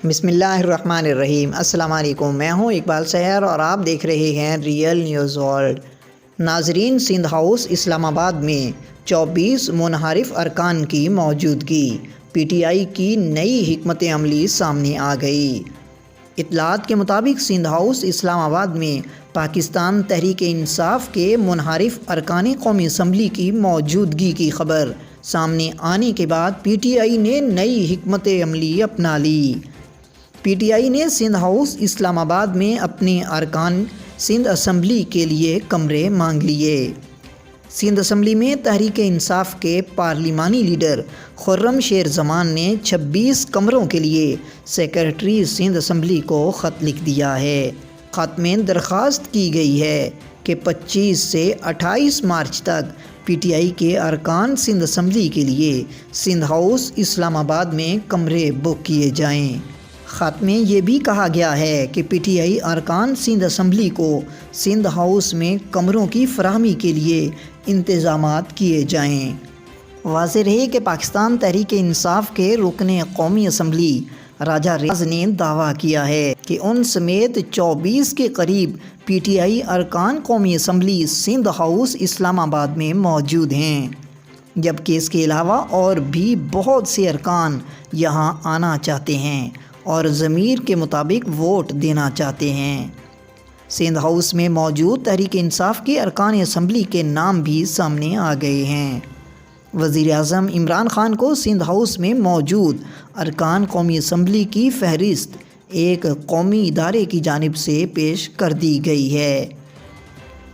بسم اللہ الرحمن الرحیم۔ السلام علیکم، میں ہوں اقبال سحر اور آپ دیکھ رہے ہیں ریئل نیوز ورلڈ۔ ناظرین، سندھ ہاؤس اسلام آباد میں 24 منحرف ارکان کی موجودگی، پی ٹی آئی کی نئی حکمت عملی سامنے آ گئی۔ اطلاعات کے مطابق سندھ ہاؤس اسلام آباد میں پاکستان تحریک انصاف کے منحرف ارکان قومی اسمبلی کی موجودگی کی خبر سامنے آنے کے بعد پی ٹی آئی نے نئی حکمت عملی اپنا لی۔ پی ٹی آئی نے سندھ ہاؤس اسلام آباد میں اپنے ارکان سندھ اسمبلی کے لیے کمرے مانگ لیے۔ سندھ اسمبلی میں تحریک انصاف کے پارلیمانی لیڈر خرم شیر زمان نے 26 کمروں کے لیے سیکرٹری سندھ اسمبلی کو خط لکھ دیا ہے۔ خط میں درخواست کی گئی ہے کہ 25 سے 28 مارچ تک پی ٹی آئی کے ارکان سندھ اسمبلی کے لیے سندھ ہاؤس اسلام آباد میں کمرے بک کیے جائیں۔ خط میں یہ بھی کہا گیا ہے کہ پی ٹی آئی ارکان سندھ اسمبلی کو سندھ ہاؤس میں کمروں کی فراہمی کے لیے انتظامات کیے جائیں۔ واضح رہے کہ پاکستان تحریک انصاف کے رکن قومی اسمبلی راجہ ریاض نے دعویٰ کیا ہے کہ ان سمیت 24 کے قریب پی ٹی آئی ارکان قومی اسمبلی سندھ ہاؤس اسلام آباد میں موجود ہیں، جبکہ اس کے علاوہ اور بھی بہت سے ارکان یہاں آنا چاہتے ہیں اور ضمیر کے مطابق ووٹ دینا چاہتے ہیں۔ سندھ ہاؤس میں موجود تحریک انصاف کے ارکان اسمبلی کے نام بھی سامنے آ گئے ہیں۔ وزیر اعظم عمران خان کو سندھ ہاؤس میں موجود ارکان قومی اسمبلی کی فہرست ایک قومی ادارے کی جانب سے پیش کر دی گئی ہے۔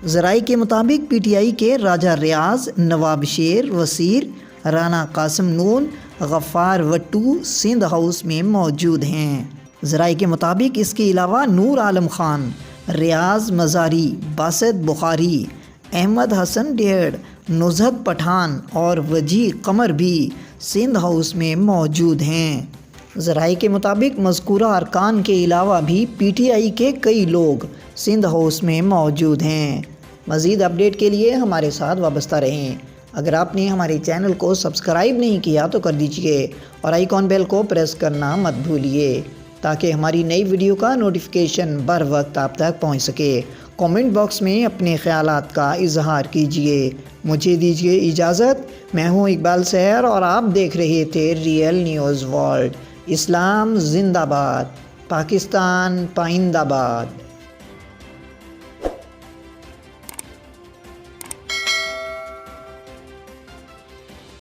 ذرائع کے مطابق پی ٹی آئی کے راجہ ریاض، نواب شیر، وزیر رانا قاسم نون، غفار وٹو سندھ ہاؤس میں موجود ہیں۔ ذرائع کے مطابق اس کے علاوہ نور عالم خان، ریاض مزاری، باسط بخاری، احمد حسن ڈھیڑ، نزہت پٹھان اور وجیح قمر بھی سندھ ہاؤس میں موجود ہیں۔ ذرائع کے مطابق مذکورہ ارکان کے علاوہ بھی پی ٹی آئی کے کئی لوگ سندھ ہاؤس میں موجود ہیں۔ مزید اپڈیٹ کے لیے ہمارے ساتھ وابستہ رہیں۔ اگر آپ نے ہمارے چینل کو سبسکرائب نہیں کیا تو کر دیجئے اور آئیکن بیل کو پریس کرنا مت بھولیے تاکہ ہماری نئی ویڈیو کا نوٹیفیکیشن بر وقت آپ تک پہنچ سکے۔ کامنٹ باکس میں اپنے خیالات کا اظہار کیجئے۔ مجھے دیجئے اجازت۔ میں ہوں اقبال سحر اور آپ دیکھ رہے تھے ریئل نیوز ورلڈ۔ اسلام زندہ باد، پاکستان پائندہ باد۔